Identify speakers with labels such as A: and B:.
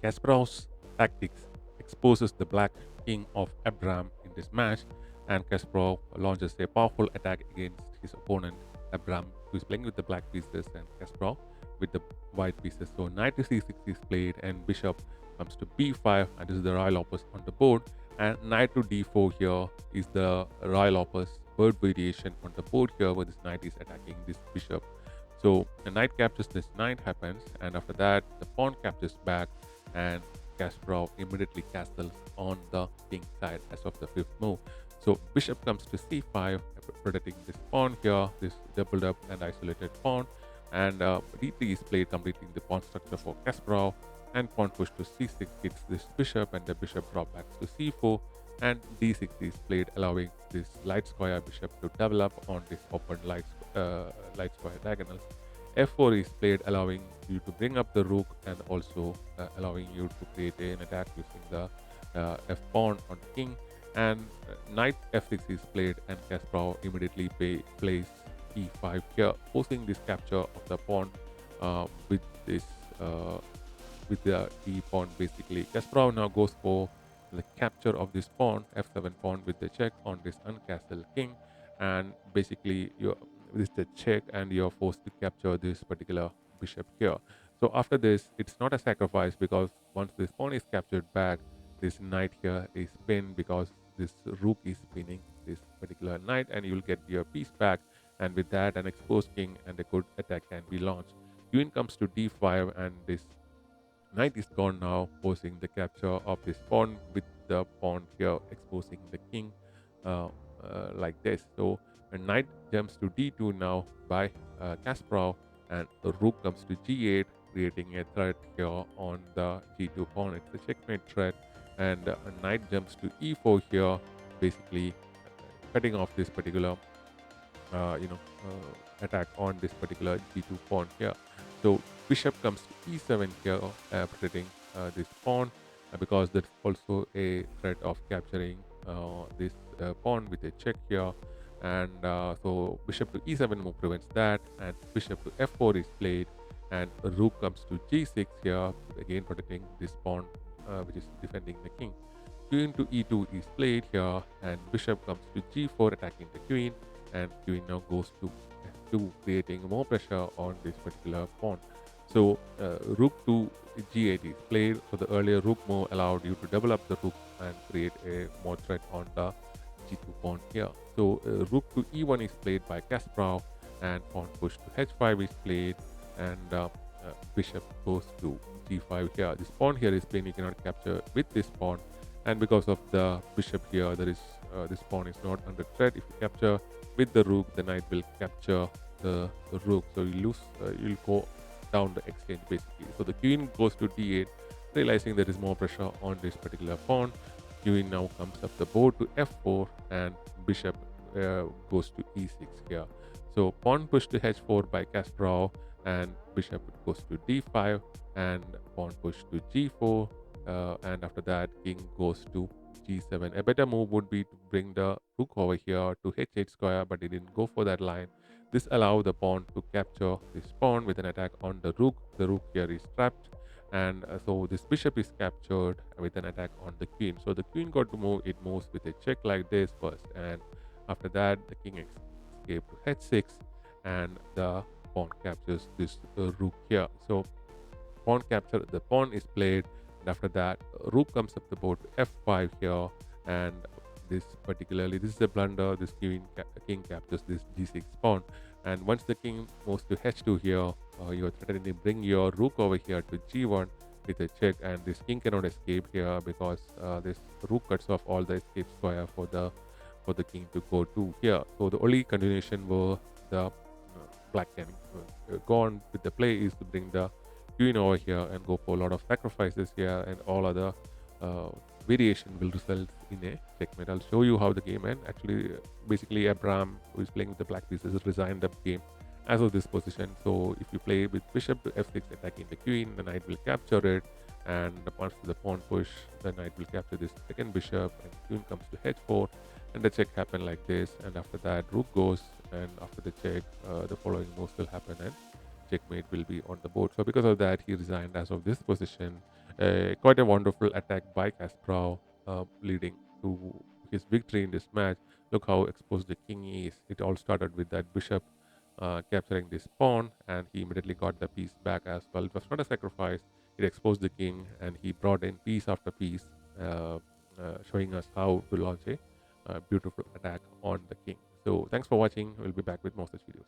A: Kasparov's tactics exposes the black king of Abram in this match, and Kasparov launches a powerful attack against his opponent Abram, who is playing with the black pieces, and Kasparov with the white pieces. So knight to c6 is played, and bishop comes to b5, and this is the royal opus on the board. And knight to d4 here is the royal opus bird variation on the board here, where this knight is attacking this bishop. So the knight captures, this knight happens, and after that the pawn captures back, and Kasparov immediately castles on the king side as of the fifth move. So bishop comes to c5, protecting this pawn here, this doubled up and isolated pawn, and d3 is played, completing the pawn structure for Kasparov, and pawn push to c6 hits this bishop, and the bishop drop back to c4, and d6 is played, allowing this light square bishop to develop on this open light square diagonals. f4 is played, allowing you to bring up the rook, and also allowing you to create an attack using the f pawn on the king. And knight f6 is played, and Kasparov immediately plays e5 here, forcing this capture of the pawn with this with the e pawn. Basically, Kasparov now goes for the capture of this pawn, f7 pawn, with the check on this uncastled king, and basically this is the check, and you're forced to capture this particular bishop here. So after this, it's not a sacrifice, because once this pawn is captured back, this knight here is pinned, because this rook is pinning this particular knight, and you'll get your piece back. And with that, an exposed king and a good attack can be launched. Queen comes to d5, and this knight is gone now, forcing the capture of this pawn, with the pawn here exposing the king like this. So a knight jumps to d2 now by Kasparov, and the rook comes to g8, creating a threat here on the g2 pawn. It's a checkmate threat, and a knight jumps to e4 here, basically cutting off this particular attack on this particular g2 pawn here. So bishop comes to e7 here, protecting this pawn, because there's also a threat of capturing this pawn with a check here. And so bishop to e7 move prevents that, and bishop to f4 is played, and rook comes to g6 here, again protecting this pawn which is defending the king. Queen to e2 is played here, and bishop comes to g4, attacking the queen, and queen now goes to f2, creating more pressure on this particular pawn. So rook to g8 is played. So the earlier rook move allowed you to double up the rook and create a more threat on the g2 pawn here. So rook to e1 is played by Kasparov, and pawn push to h5 is played, and bishop goes to g5 here. This pawn here is plain, you cannot capture with this pawn, and because of the bishop here, there is this pawn is not under threat. If you capture with the rook, the knight will capture the rook, so you lose, you'll go down the exchange basically. So the queen goes to d8, realizing there is more pressure on this particular pawn. Queen now comes up the board to f4, and bishop goes to e6 here. So pawn push to h4 by Kasparov, and bishop goes to d5, and pawn push to g4, and after that king goes to g7. A better move would be to bring the rook over here to h8 square, but he didn't go for that line. This allows the pawn to capture this pawn with an attack on the rook. The rook here is trapped, and so this bishop is captured with an attack on the queen. So the queen got to move. It moves with a check like this first, and after that the king escaped to h6, and the pawn captures this rook here. So pawn capture, the pawn is played, and after that rook comes up the board to f5 here, and this is a blunder. This king captures this g6 pawn, and once the king moves to h2 here, you're threatening to bring your rook over here to g1 with a check, and this king cannot escape here, because this rook cuts off all the escape square for the king to go to here. So the only continuation where the black can go on with the play is to bring the queen over here and go for a lot of sacrifices here, and all other variation will result in a checkmate. I'll show you how the game ends. Actually, basically Abram, who is playing with the black pieces, resigned the game as of this position. So if you play with bishop to f6 attacking the queen, the knight will capture it, and once the pawn push, the knight will capture this second bishop, and queen comes to h4, and the check happen like this, and after that rook goes, and after the check the following moves will happen, and checkmate will be on the board. So because of that, he resigned as of this position, Quite a wonderful attack by Kasparov, leading to his victory in this match. Look how exposed the king is. It all started with that bishop capturing this pawn, and he immediately got the piece back as well. It was not a sacrifice. It exposed the king, and he brought in piece after piece, showing us how to launch a beautiful attack on the king. So thanks for watching. We'll be back with more such videos.